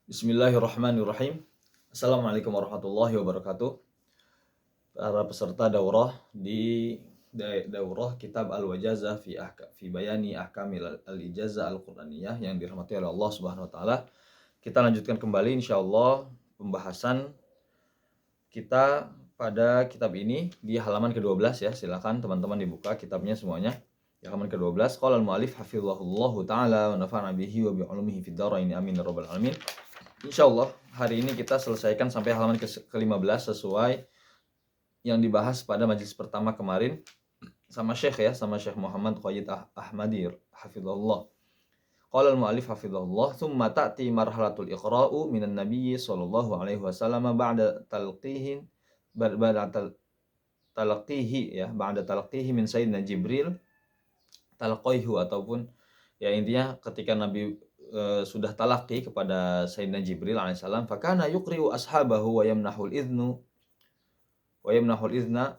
Bismillahirrahmanirrahim. Assalamualaikum warahmatullahi wabarakatuh. Para peserta daurah di daurah Kitab Al-Wajazah fi Bayani Ahkamil Al-Ijazah Al-Qur'aniyah yang dirahmati oleh Allah Subhanahu wa taala. Kita lanjutkan kembali insyaallah pembahasan kita pada kitab ini di halaman ke-12 ya. Silakan teman-teman dibuka kitabnya semuanya. Di halaman ke-12 qala al-mu'allif hafizahullahu taala wa nafa'ana bihi wa bi 'ulumihi fid dharain amin ya rabbal alamin. Insyaallah hari ini kita selesaikan sampai halaman ke-15 sesuai yang dibahas pada majelis pertama kemarin sama Syekh Muhammad Qayyid Ahmadi hafizahullah. Qala al-mu'allif hafizahullah thumma ta'ti marhalatul iqra'u minan nabiyyi sallallahu alaihi wasallam ba'da talqihi min sayyidina Jibril talaqaihu, ataupun ya intinya ketika Nabi sudah talaqi kepada Sayyidina Jibril alaihissalam, fakana yuqri'u ashabahu wa yamnahul idna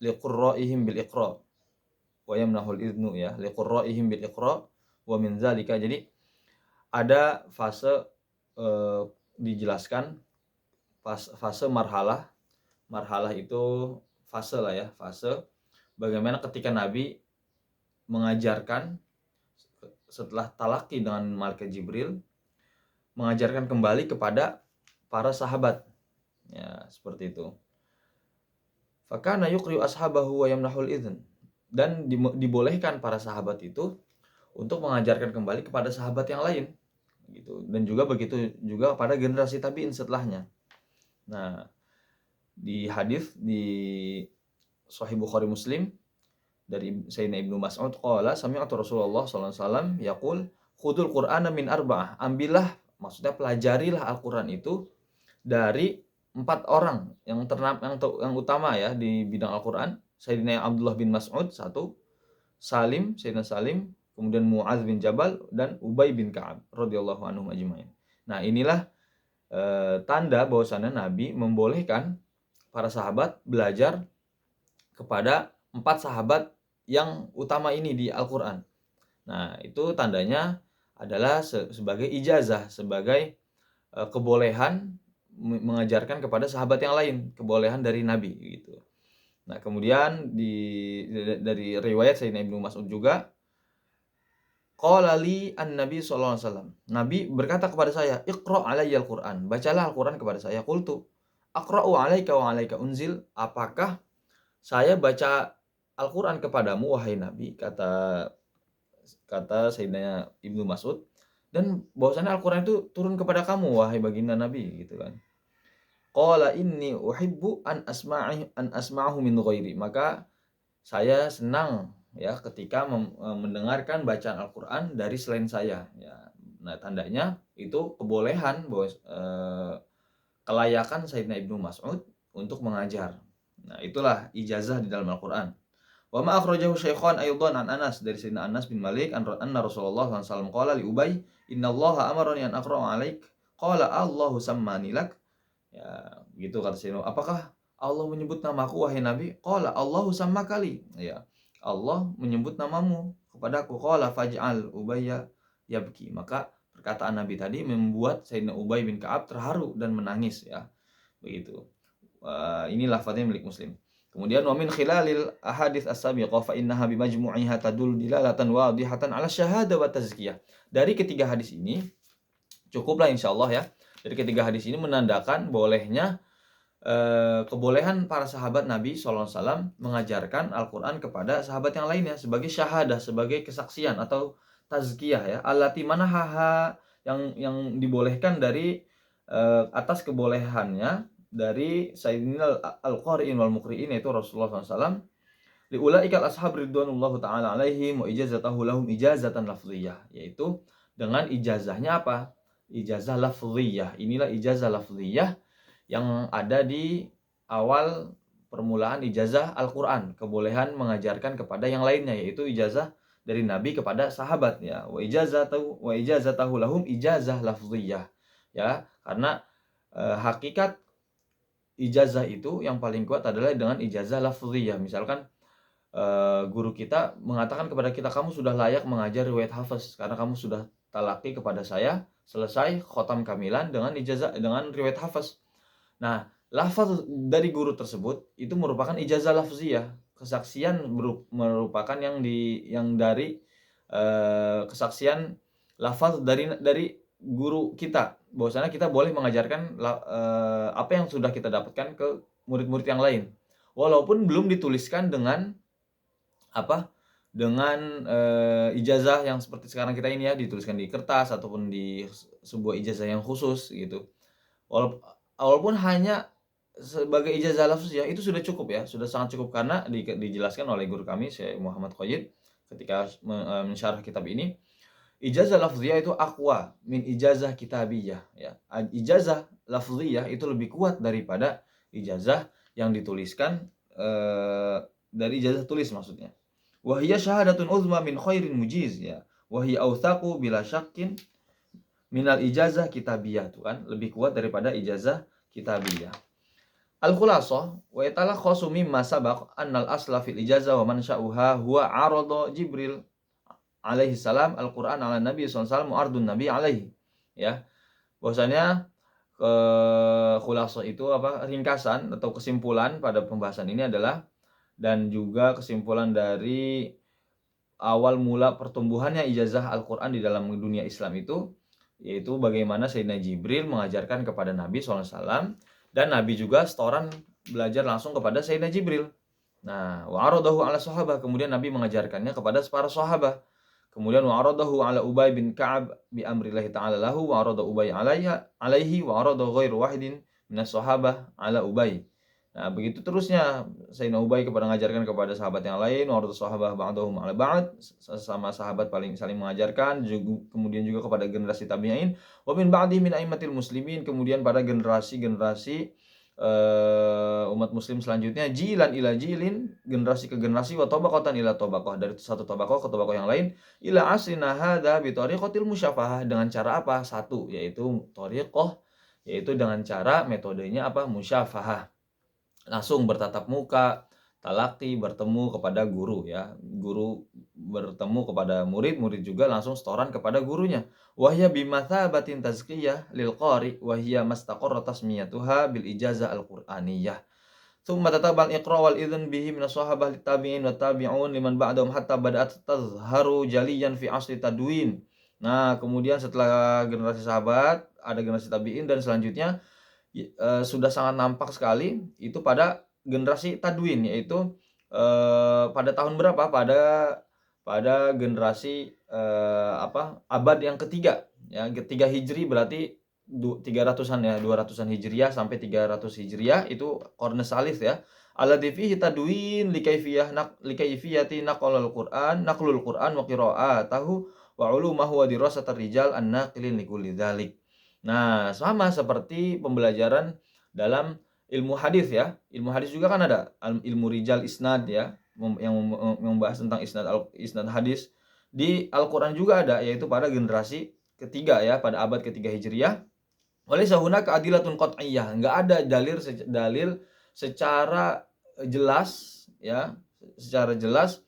liqurra'ihim bil iqra wa yamnahul idnu ya liqurra'ihim bil iqra wa min zalika. Jadi ada fase dijelaskan fase marhalah itu fase lah ya, fase bagaimana ketika Nabi mengajarkan setelah talaki dengan malaikat Jibril, mengajarkan kembali kepada para sahabat. Ya, seperti itu. Fakana yuqri'u ashabahu wa yamnahul idzn. Dan dibolehkan para sahabat itu untuk mengajarkan kembali kepada sahabat yang lain. Gitu. Dan juga begitu juga pada generasi tabi'in setelahnya. Nah, di hadis di Sahih Bukhari Muslim dari Sayyidina Ibnu Mas'ud qala sami'tu Rasulullah sallallahu alaihi wasallam yaqul khudul Qur'ana min arba'ah. Ambillah, maksudnya pelajarilah Al-Qur'an itu dari 4 orang yang utama ya di bidang Al-Qur'an. Sayyidina Abdullah bin Mas'ud satu, Sayyidina Salim, kemudian Mu'adz bin Jabal dan Ubay bin Ka'ab radhiyallahu anhum ajmain. Nah, inilah tanda bahwasannya Nabi membolehkan para sahabat belajar kepada 4 sahabat yang utama ini di Al-Qur'an. Nah, itu tandanya adalah sebagai ijazah, sebagai kebolehan mengajarkan kepada sahabat yang lain, kebolehan dari Nabi gitu. Nah, kemudian dari riwayat Sayyidina Ibnu Mas'ud juga qala li an-nabi sallallahu alaihi wasallam. Nabi berkata kepada saya, "Iqra' alayya al-Qur'an." Bacalah Al-Qur'an kepada saya. Qultu, "Aqra'u 'alaika wa 'alaika unzil?" Apakah saya baca Al-Qur'an kepadamu wahai Nabi, kata Sayyidina Ibnu Mas'ud, dan bahwasanya Al-Qur'an itu turun kepada kamu wahai baginda Nabi gitu kan. Qala inni uhibbu an asma'ahu min ghairi. Maka saya senang ya ketika mendengarkan bacaan Al-Qur'an dari selain saya ya. Nah, tandanya itu kebolehan bahwa kelayakan Sayyidina Ibnu Mas'ud untuk mengajar. Nah, itulah ijazah di dalam Al-Qur'an. Wa ma akhrajahu Syaikhan aidan an Anas, dari Sayyidina Anas bin Malik anna Rasulullah sallallahu alaihi wasallam qala li Ubay, "Innallaha amarani an aqra'a 'alaik." Qala Allahu sammani lak. Ya, gitu kata Sayyidina. Apakah Allah menyebut namaku wahai Nabi? Qala Allahu sammakali. Ya, Allah menyebut namamu kepadaku. Qala faj'al Ubayya yabki. Maka perkataan Nabi tadi membuat Sayyidina Ubay bin Ka'ab terharu dan menangis ya. Begitu. Ini lafadznya milik Muslim. Kemudian wa min khilalil ahadits as-sabiqah fa innaha bimajmu'iha tadul dilalatan wadihatan 'ala syahada wa tazkiyah. Dari ketiga hadis ini cukuplah insyaallah ya. Dari ketiga hadis ini menandakan bolehnya kebolehan para sahabat Nabi sallallahu alaihi wasallam mengajarkan Al-Qur'an kepada sahabat yang lainnya sebagai syahadah, sebagai kesaksian atau tazkiyah ya. Allati manahaha, yang dibolehkan dari atas kebolehannya dari Sayyidina Al-Qari'in wal Muqri'in, yaitu Rasulullah SAW, liulaikal ashab ridwanullahu ta'ala alaihim wa ijazatahu lahum ijazatan lafziyah, yaitu dengan ijazahnya apa? Ijazah lafziyah. Inilah ijazah lafziyah yang ada di awal permulaan ijazah Al-Qur'an, kebolehan mengajarkan kepada yang lainnya, yaitu ijazah dari Nabi kepada sahabat ya. Wa ijazatahu lahum ijazah lafziyah ya, karena hakikat ijazah itu yang paling kuat adalah dengan ijazah lafziyah. Misalkan guru kita mengatakan kepada kita, kamu sudah layak mengajar riwayat hafaz karena kamu sudah talaki kepada saya selesai khotam kamilan dengan ijazah dengan riwayat hafaz. Nah, lafaz dari guru tersebut itu merupakan ijazah lafziyah, kesaksian merupakan yang dari kesaksian lafaz dari guru kita, bahwasanya kita boleh mengajarkan apa yang sudah kita dapatkan ke murid-murid yang lain. Walaupun belum dituliskan dengan apa? Dengan ijazah yang seperti sekarang kita ini ya, dituliskan di kertas ataupun di sebuah ijazah yang khusus gitu. Walaupun hanya sebagai ijazah lafziyah itu sudah cukup ya, sudah sangat cukup karena dijelaskan oleh guru kami Syekh Muhammad Qayyid ketika mensyarah kitab ini, ijazah lafziyah itu aqwa min ijazah kitabiyah ya. Ijazah lafziyah itu lebih kuat daripada ijazah yang dituliskan dari ijazah tulis maksudnya. Wa hiya syahadatun uzma min khairin mujiz ya. Wa hiya awthaqu bila syakkin minal ijazah kitabiyah, tuh kan lebih kuat daripada ijazah kitabiyah. Al-khulasah wa yatalakhasu mimma sabaq annal asla fil ijazah wa mansya'uha huwa 'arada Jibril alaihi salam Al-Qur'an ala Nabi sallallahu alaihi wasallam mu'ardun Nabi alaihi. Ya. Bahwasanya khulasah itu ringkasan atau kesimpulan pada pembahasan ini adalah, dan juga kesimpulan dari awal mula pertumbuhannya ijazah Al-Qur'an di dalam dunia Islam itu, yaitu bagaimana Sayyidina Jibril mengajarkan kepada Nabi SAW, dan Nabi juga setoran belajar langsung kepada Sayyidina Jibril. Nah, wa'aradahu ala sahabah, kemudian Nabi mengajarkannya kepada para sahabat. Kemudian wa'aradahu ala Ubay bin Ka'ab bi amrillahi ta'ala lahu wa'arada Ubay alaihi wa'arada ghairu wahidin minas sahabah ala Ubay. Nah, begitu terusnya Sayyidina Ubay kepada mengajarkan kepada sahabat yang lain, wa'arada sahabah ba'dahum ala ba'd, sama sahabat saling mengajarkan, kemudian juga kepada generasi tabi'in, wa min ba'di min a'immatil muslimin, kemudian pada generasi umat muslim selanjutnya, jilan ila jilin, generasi ke generasi, wa tabaqatan ila tabaqah, dari satu tabaqah ke tabaqah yang lain, ila asrina hadza bi tariqatil musyafahah, dengan cara apa? Satu, yaitu thariqah, yaitu dengan cara metodenya musyafahah. Langsung bertatap muka, talaqi, bertemu kepada guru ya. Guru bertemu kepada murid, murid juga langsung setoran kepada gurunya. Wahya bimathabatin tazkiyah lil qari wa hiya mastaqarra tasmiyatuha bil ijazah al-qur'aniyah. Tsumma tatabal iqra wal idzn bihi min as-sahabah lit tabi'in wa tabi'un liman ba'dahum hatta bada'at tazharu jaliyan fi asli tadwin. Nah, kemudian setelah generasi sahabat, ada generasi tabi'in, dan selanjutnya sudah sangat nampak sekali itu pada generasi tadwin, yaitu pada tahun berapa? Pada generasi abad yang ketiga ya, ketiga Hijri, berarti 300-an ya, 200-an Hijriah sampai 300 Hijriah, itu qarn salis ya. Alladzi fihi tadwin likayfiyati naqlul Qur'an wa qira'atahu wa ulumahu wa dirasatar rijal an-naqilin likulli dzalik. Nah, sama seperti pembelajaran dalam ilmu hadis ya. Ilmu hadis juga kan ada ilmu rijal isnad ya, yang membahas tentang isnad hadis. Di Al-Qur'an juga ada, yaitu pada generasi ketiga ya, pada abad ketiga Hijriah. Oleh sahuna keadilatun qat'iyyah, enggak ada dalil secara jelas ya, secara jelas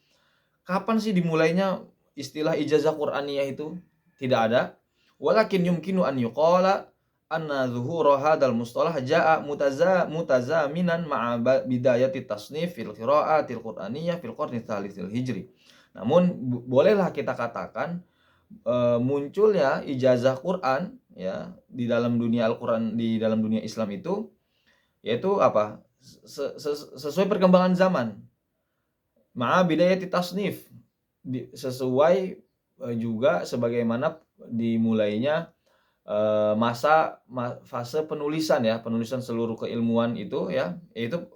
kapan sih dimulainya istilah ijazah Qur'aniyah itu, tidak ada. Walakin yumkinu an yuqala anna zuhura hadzal mustalah jaa mutazaminan ma'a bidayati tasnif fil qira'atil qur'aniyah fil qarni tsalitsil hijri. Namun bolehlah kita katakan munculnya ijazah Quran ya di dalam dunia Al-Qur'an, di dalam dunia Islam itu, yaitu sesuai perkembangan zaman. Ma'a bidayati tasnif, sesuai juga sebagaimana dimulainya fase penulisan ya, penulisan seluruh keilmuan itu ya, yaitu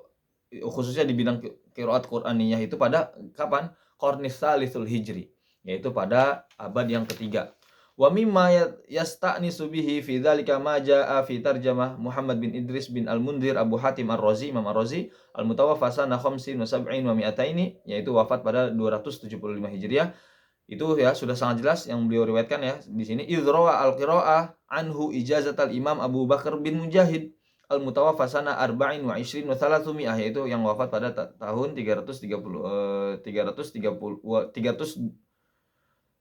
khususnya di bidang qiraat Qur'aniyah itu pada kapan? Qarnis tsalitsul hijri, yaitu pada abad yang ketiga. Wa mimma yasta'nisu bihi fi dzalika ma jaa'a fi tarjamah Muhammad bin Idris bin Al-Mundhir Abu Hatim Ar-Razi, Imam Ar-Razi, al-mutawaffa sana 75 wa 200, yaitu wafat pada 275 Hijriah. Itu ya sudah sangat jelas yang beliau riwayatkan ya di sini, idzrawa al-qiraah anhu ijazatal Imam Abu Bakar bin Mujahid al-mutawaffa sana 24 wa 300, yaitu yang wafat pada tahun 330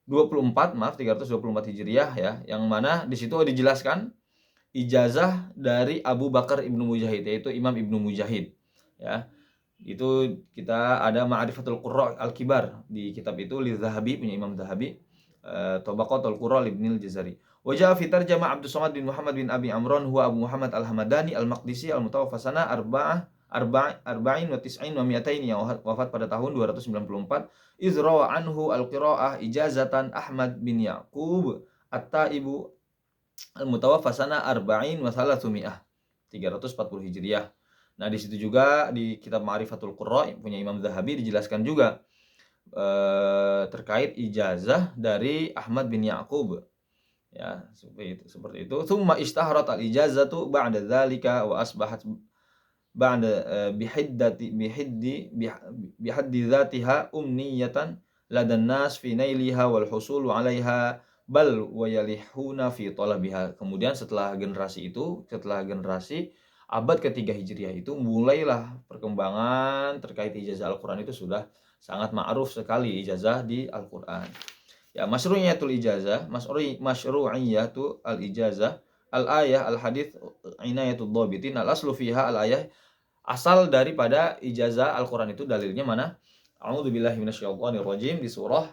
324 Hijriah ya, yang mana di situ dijelaskan ijazah dari Abu Bakar Ibnu Mujahid, yaitu Imam Ibnu Mujahid ya. Itu kita ada Ma'rifatul Qurra Al-Kibar di kitab itu li Zahabi, punya Imam Zahabi, Tabaqatul Qurra Ibnil Jazari. Wa ja'a fi tarjama Abdus Samad bin Muhammad bin Abi Amran huwa Abu Muhammad Al-Hamadani Al-Maqdisi Al-Mutawaffa sana arba'in wa tis'in wa mi'atain, yang wafat pada tahun 294. Izrawa anhu al-qira'ah ijazatan Ahmad bin Yaqub At-Taibu Al-Mutawaffa sana arba'in wa salatsumi'ah, 340 Hijriah. Nah, di situ juga di kitab Ma'rifatul Qurra punya Imam Zahabi dijelaskan juga terkait ijazah dari Ahmad bin Yaqub. Ya, seperti itu. Tsumma ishtaharat al-ijazatu ba'da dzalika wa asbahat ba'da bihaddi dzatiha umniyatan ladan nas fi nailiha wal husulu 'alaiha bal wa yalihuna fi talabiha. Kemudian setelah generasi abad ketiga Hijriah itu mulailah perkembangan terkait ijazah Al-Quran, itu sudah sangat ma'ruf sekali ijazah di Al-Quran. Ya, masyru'iyatul ijazah, masyru'iyatul al-ijazah, al-ayah, al-hadith, inayatul dhabitin, al-aslu fiha al-ayah. Asal daripada ijazah Al-Quran itu dalilnya mana? A'udzubillahi minasyaitonirrajim, di surah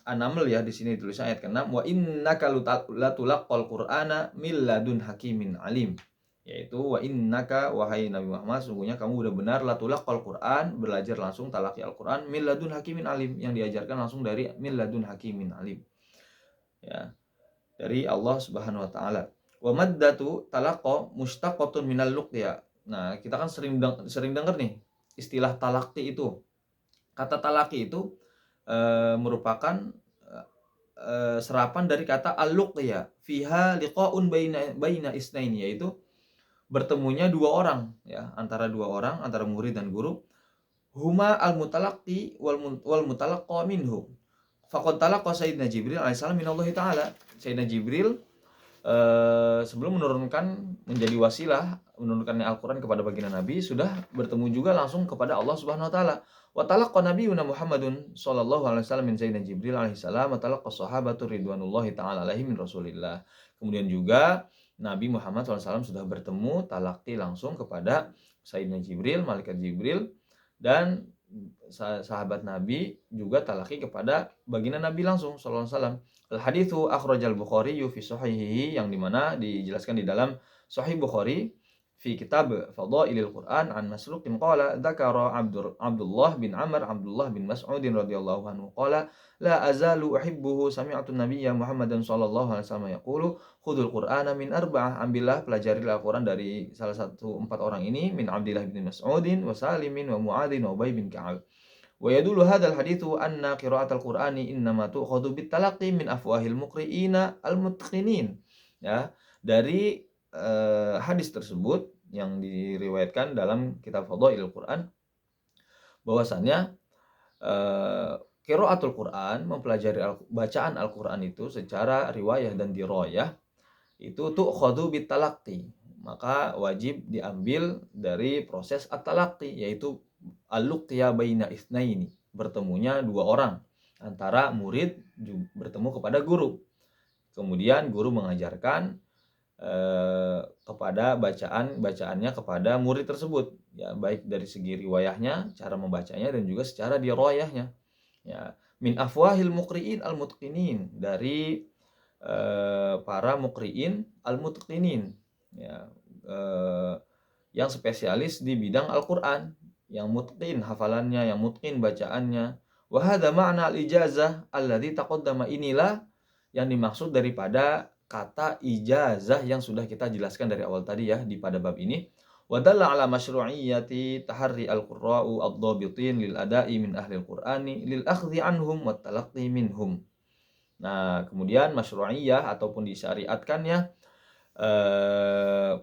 An-Naml ya, di sini tulisan ayat ke-6, wa innaka latulaqqal qur'ana min ladun hakimin alim, yaitu wa innaka, wahai Nabi Muhammad, sungguhnya kamu benar-benar latulaqqal qur'an, belajar langsung talaqi Al-Qur'an, min ladun hakimin alim, yang diajarkan langsung dari min ladun hakimin alim ya, dari Allah Subhanahu wa taala. Wa maddatu talaqqa mushtaqatun minal luqya. Nah, kita kan sering dengar nih istilah talaqi itu. Kata talaqi itu merupakan serapan dari kata al-luqya, fiha liqa'un baina isnaini, yaitu bertemunya dua orang ya, antara murid dan guru, huma al-mutalaqqi wal mutalaqqa minhu. Faqad talaqa Sayyidina Jibril alaihissalam minallahi ta'ala. Sayyidina Jibril sebelum menjadi wasilah menurunkannya Al-Quran kepada baginda Nabi, sudah bertemu juga langsung kepada Allah Subhanahu wa taala. Wa talaqqa nabiyuna Muhammadun sallallahu alaihi wasallam min Sayyidina Jibril alaihi salam, wa talaqqa sahabatu ridwanullahi ta'ala alaihim min Rasulillah. Kemudian juga Nabi Muhammad SAW sudah bertemu talaqi langsung kepada Sayyidina Jibril, malaikat Jibril, dan sahabat Nabi juga talaqi kepada baginda Nabi langsung sallallahu alaihi wasallam. Al-haditsu akhrajal Bukhari fi sahihihi, yang dimana dijelaskan di dalam Sahih Bukhari fi kitab Fadailil Quran an Masruq qala dzakara Abdullah bin Mas'ud radhiyallahu anhu qala la azalu uhibbuhu sami'tu nabiyya Muhammadan sallallahu alaihi wasallam yaqulu khudul Qur'ana min arba'ah, ambillah pelajarilah Al-Quran dari salah satu 4 orang ini, min Abdullah bin Mas'udin wa Salimin wa Mu'adzin wa Ubay bin Ka'ab. Wa yadullu hadzal haditsu anna qira'atal Qur'ani innama tu'khadhu bit talaqqi min afwahil muqri'ina al-mutqinin. Ya, dari hadis tersebut yang diriwayatkan dalam kitab Fadailul Quran, bahwasannya qiraatul Quran, mempelajari bacaan Al-Quran itu secara riwayah dan dirayah, itu tu'khadhu bit talaqqi, maka wajib diambil dari proses at-talaqqi, yaitu al-luqya baina itsnaini, bertemunya dua orang antara murid bertemu kepada guru, kemudian guru mengajarkan kepada bacaannya kepada murid tersebut ya, baik dari segi riwayahnya, cara membacanya, dan juga secara dirayahnya ya. Min afwahil muqri'in al-mutqinin, dari para muqri'in al-mutqinin ya, yang spesialis di bidang Al-Quran, yang mutqin hafalannya, yang mutqin bacaannya. Wa hadza ma'na al-ijazah alladzi taqaddama, inilah yang dimaksud daripada kata ijazah yang sudah kita jelaskan dari awal tadi ya, di pada bab ini. Wa dalla ala masyru'iyyati taharri al-qurra'u ad-dhabitin lil ada'i min ahli al-Qur'ani lil akhdhi anhum wat talaqqi minhum. Nah, kemudian masyru'iyyah ataupun disyariatkannya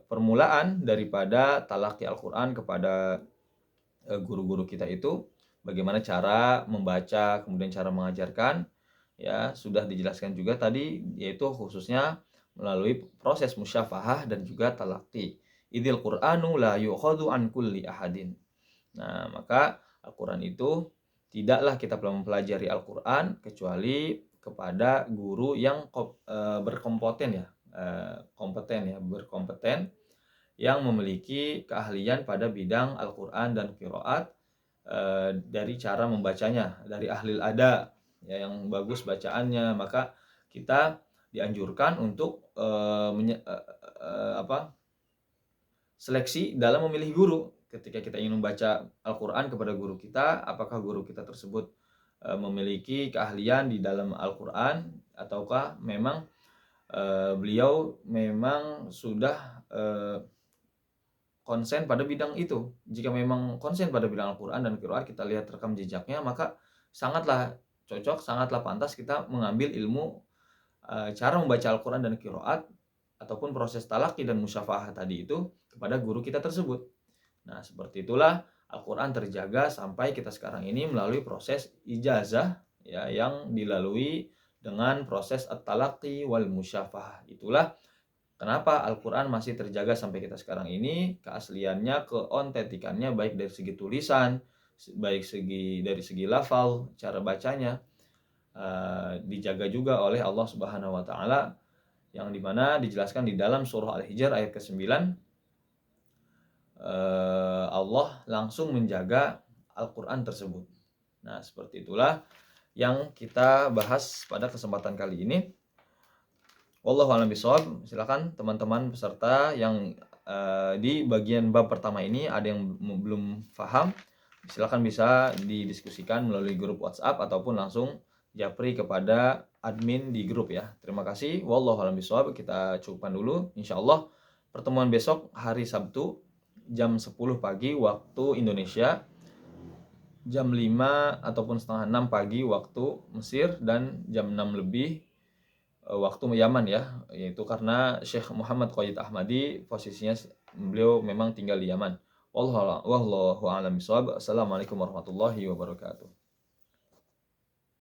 permulaan daripada talaqi Al-Quran kepada guru-guru kita itu, bagaimana cara membaca, kemudian cara mengajarkan ya, sudah dijelaskan juga tadi, yaitu khususnya melalui proses musyafahah dan juga talaqi. Idil Qur'anu la yu'khadhu an kulli ahadin. Nah, maka Al-Quran itu tidaklah kita mempelajari Al-Qur'an kecuali kepada guru yang berkompeten yang memiliki keahlian pada bidang Al-Qur'an dan qiraat, dari cara membacanya, dari ahli ada ya yang bagus bacaannya. Maka kita dianjurkan untuk seleksi dalam memilih guru. Ketika kita ingin membaca Al-Qur'an kepada guru kita, apakah guru kita tersebut memiliki keahlian di dalam Al-Qur'an, ataukah memang beliau memang sudah konsen pada bidang itu. Jika memang konsen pada bidang Al-Qur'an dan qiraat, kita lihat rekam jejaknya, maka sangatlah cocok, sangatlah pantas kita mengambil ilmu cara membaca Al-Qur'an dan qiraat ataupun proses talaqi dan musyafahah tadi itu kepada guru kita tersebut. Nah, seperti itulah Al-Qur'an terjaga sampai kita sekarang ini melalui proses ijazah ya, yang dilalui dengan proses at-talaqi wal musyafahah. Itulah kenapa Al-Qur'an masih terjaga sampai kita sekarang ini, keasliannya, keontentikannya, baik dari segi tulisan, baik dari segi lafal, cara bacanya, dijaga juga oleh Allah Subhanahu wa taala, yang dimana dijelaskan di dalam surah Al-Hijr ayat ke-9, Allah langsung menjaga Al-Qur'an tersebut. Nah, seperti itulah yang kita bahas pada kesempatan kali ini. Wallahu a'lam bishawab. Silakan teman-teman peserta yang di bagian bab pertama ini ada yang belum paham, silakan bisa didiskusikan melalui grup WhatsApp ataupun langsung japri kepada admin di grup ya. Terima kasih. Wallahu a'lam bishawab. Kita cukupkan dulu. Insyaallah pertemuan besok hari Sabtu jam 10 pagi waktu Indonesia, jam 5 ataupun setengah 6 pagi waktu Mesir, dan jam 6 lebih waktu Yaman ya, yaitu karena Syekh Muhammad Qayyid Ahmadi posisinya beliau memang tinggal di Yaman. Wallahu a'lam bishawab. Assalamualaikum warahmatullahi wabarakatuh.